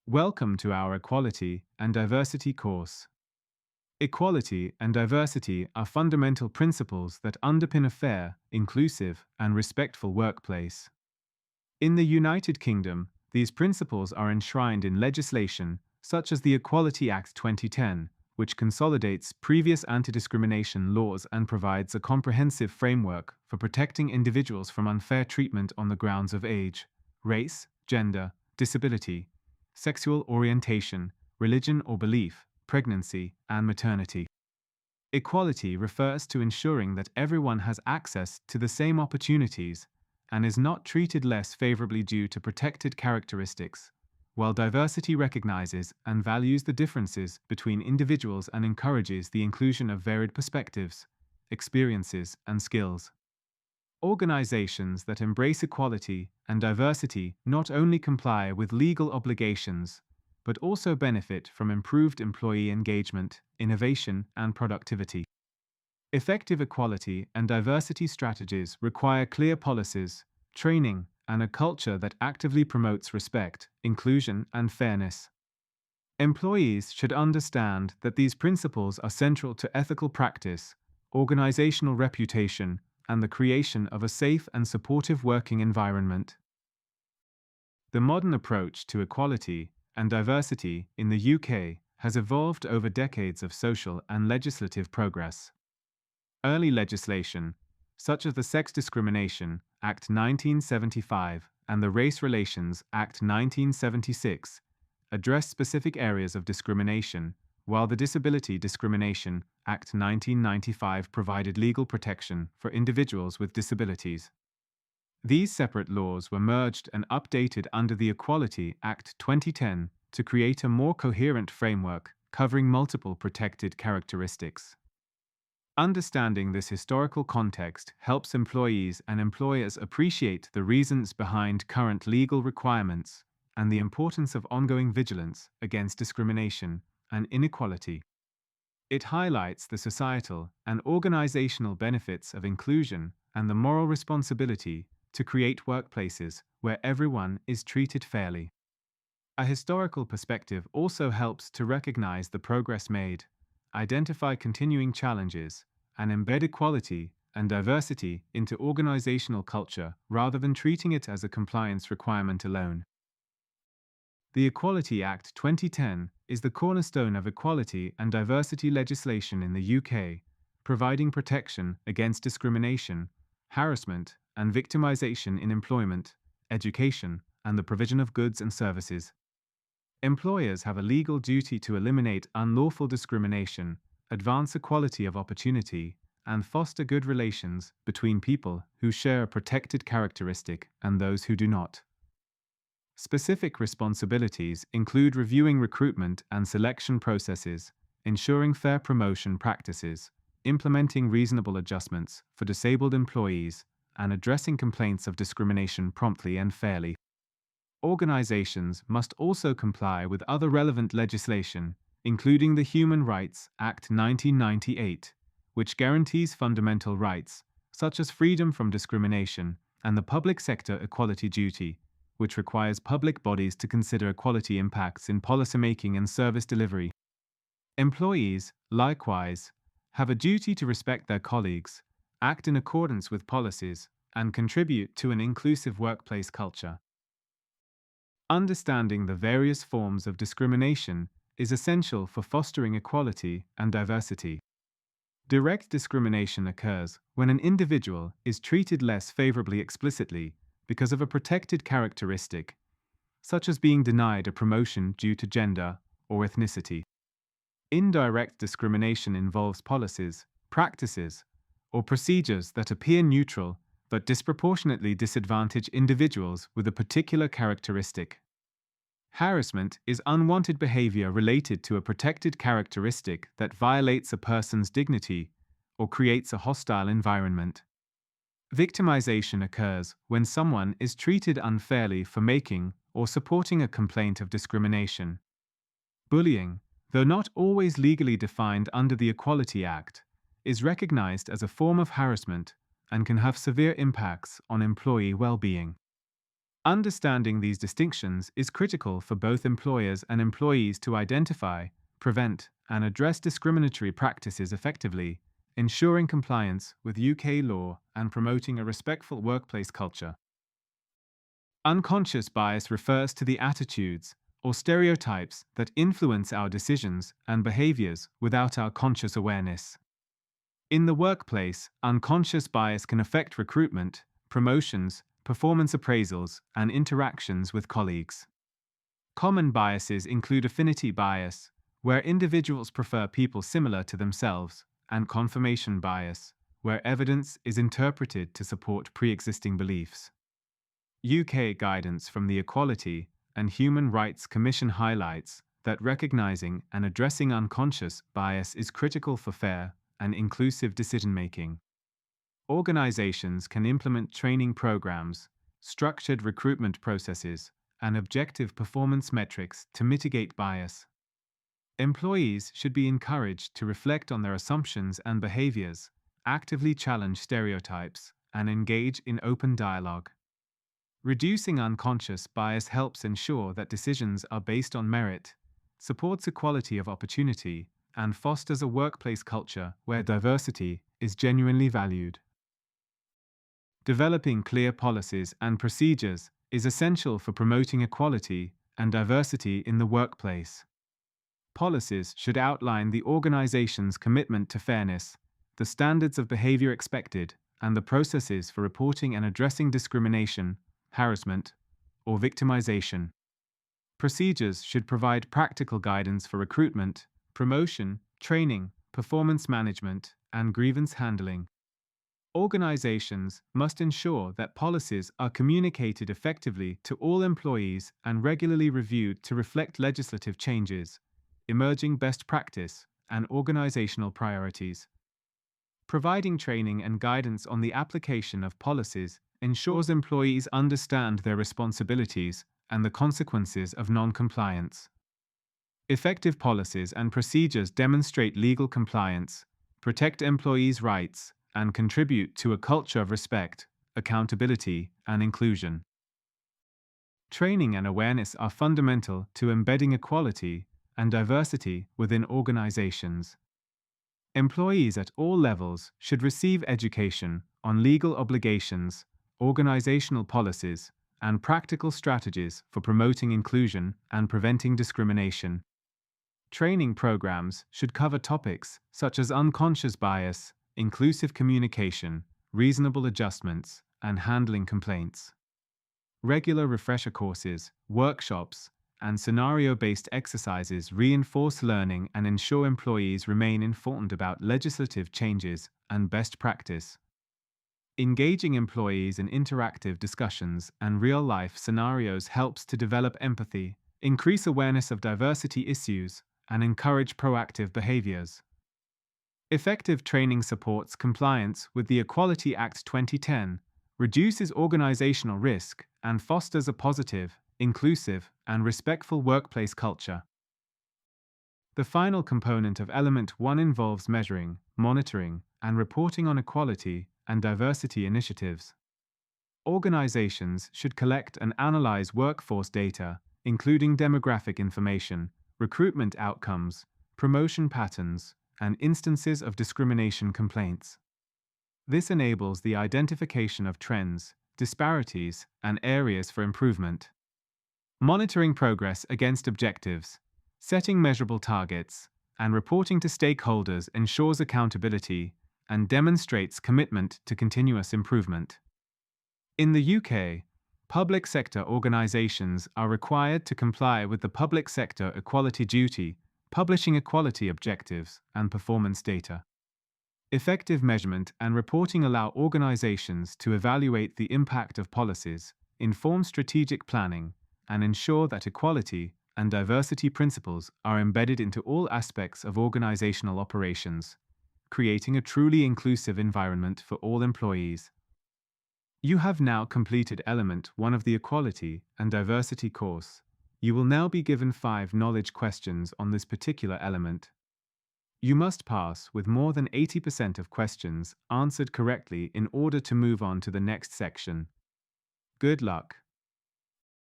Welcome to our Equality and Diversity course. Equality and diversity are fundamental principles that underpin a fair, inclusive, and respectful workplace. In the United Kingdom, these principles are enshrined in legislation such as the Equality Act 2010, which consolidates previous anti-discrimination laws and provides a comprehensive framework for protecting individuals from unfair treatment on the grounds of age, race, gender, disability, sexual orientation, religion or belief, pregnancy, and maternity. Equality refers to ensuring that everyone has access to the same opportunities and is not treated less favorably due to protected characteristics, while diversity recognizes and values the differences between individuals and encourages the inclusion of varied perspectives, experiences, and skills. Organizations that embrace equality and diversity not only comply with legal obligations, but also benefit from improved employee engagement, innovation, and productivity. Effective equality and diversity strategies require clear policies, training, and a culture that actively promotes respect, inclusion, and fairness. Employees should understand that these principles are central to ethical practice, organizational reputation, and the creation of a safe and supportive working environment. The modern approach to equality and diversity in the UK has evolved over decades of social and legislative progress. Early legislation, such as the Sex Discrimination Act 1975 and the Race Relations Act 1976, addressed specific areas of discrimination, while the Disability Discrimination Act 1995 provided legal protection for individuals with disabilities. These separate laws were merged and updated under the Equality Act 2010 to create a more coherent framework covering multiple protected characteristics. Understanding this historical context helps employees and employers appreciate the reasons behind current legal requirements and the importance of ongoing vigilance against discrimination and inequality. It highlights the societal and organizational benefits of inclusion and the moral responsibility to create workplaces where everyone is treated fairly. A historical perspective also helps to recognize the progress made, identify continuing challenges, and embed equality and diversity into organizational culture rather than treating it as a compliance requirement alone. The Equality Act 2010 is the cornerstone of equality and diversity legislation in the UK, providing protection against discrimination, harassment, and victimization in employment, education, and the provision of goods and services. Employers have a legal duty to eliminate unlawful discrimination, advance equality of opportunity, and foster good relations between people who share a protected characteristic and those who do not. Specific responsibilities include reviewing recruitment and selection processes, ensuring fair promotion practices, implementing reasonable adjustments for disabled employees, and addressing complaints of discrimination promptly and fairly. Organizations must also comply with other relevant legislation, including the Human Rights Act 1998, which guarantees fundamental rights, such as freedom from discrimination, and the Public Sector Equality Duty, which requires public bodies to consider equality impacts in policymaking and service delivery. Employees, likewise, have a duty to respect their colleagues, act in accordance with policies, and contribute to an inclusive workplace culture. Understanding the various forms of discrimination is essential for fostering equality and diversity. Direct discrimination occurs when an individual is treated less favorably explicitly because of a protected characteristic, such as being denied a promotion due to gender or ethnicity. Indirect discrimination involves policies, practices, or procedures that appear neutral but disproportionately disadvantage individuals with a particular characteristic. Harassment is unwanted behavior related to a protected characteristic that violates a person's dignity or creates a hostile environment. Victimization occurs when someone is treated unfairly for making or supporting a complaint of discrimination. Bullying, though not always legally defined under the Equality Act, is recognized as a form of harassment and can have severe impacts on employee well-being. Understanding these distinctions is critical for both employers and employees to identify, prevent, and address discriminatory practices effectively, ensuring compliance with UK law and promoting a respectful workplace culture. Unconscious bias refers to the attitudes or stereotypes that influence our decisions and behaviors without our conscious awareness. In the workplace, unconscious bias can affect recruitment, promotions, performance appraisals, and interactions with colleagues. Common biases include affinity bias, where individuals prefer people similar to themselves, and confirmation bias, where evidence is interpreted to support pre-existing beliefs. UK guidance from the Equality and Human Rights Commission highlights that recognizing and addressing unconscious bias is critical for fair and inclusive decision-making. Organizations can implement training programs, structured recruitment processes, and objective performance metrics to mitigate bias. Employees should be encouraged to reflect on their assumptions and behaviors, actively challenge stereotypes, and engage in open dialogue. Reducing unconscious bias helps ensure that decisions are based on merit, supports equality of opportunity, and fosters a workplace culture where diversity is genuinely valued. Developing clear policies and procedures is essential for promoting equality and diversity in the workplace. Policies should outline the organization's commitment to fairness, the standards of behavior expected, and the processes for reporting and addressing discrimination, harassment, or victimization. Procedures should provide practical guidance for recruitment, promotion, training, performance management, and grievance handling. Organizations must ensure that policies are communicated effectively to all employees and regularly reviewed to reflect legislative changes, emerging best practice, and organizational priorities. Providing training and guidance on the application of policies ensures employees understand their responsibilities and the consequences of non-compliance. Effective policies and procedures demonstrate legal compliance, protect employees' rights, and contribute to a culture of respect, accountability, and inclusion. Training and awareness are fundamental to embedding equality and diversity within organizations. Employees at all levels should receive education on legal obligations, organizational policies, and practical strategies for promoting inclusion and preventing discrimination. Training programs should cover topics such as unconscious bias, inclusive communication, reasonable adjustments, and handling complaints. Regular refresher courses, workshops, and scenario-based exercises reinforce learning and ensure employees remain informed about legislative changes and best practice. Engaging employees in interactive discussions and real-life scenarios helps to develop empathy, increase awareness of diversity issues, and encourage proactive behaviors. Effective training supports compliance with the Equality Act 2010, reduces organizational risk, and fosters a positive, inclusive, and respectful workplace culture. The final component of Element 1 involves measuring, monitoring, and reporting on equality and diversity initiatives. Organizations should collect and analyze workforce data, including demographic information, recruitment outcomes, promotion patterns, and instances of discrimination complaints. This enables the identification of trends, disparities, and areas for improvement. Monitoring progress against objectives, setting measurable targets, and reporting to stakeholders ensures accountability and demonstrates commitment to continuous improvement. In the UK, public sector organisations are required to comply with the Public Sector Equality Duty, publishing equality objectives and performance data. Effective measurement and reporting allow organisations to evaluate the impact of policies, inform strategic planning, and ensure that equality and diversity principles are embedded into all aspects of organisational operations, creating a truly inclusive environment for all employees. You have now completed Element 1 of the Equality and Diversity course. You will now be given 5 knowledge questions on this particular element. You must pass with more than 80% of questions answered correctly in order to move on to the next section. Good luck.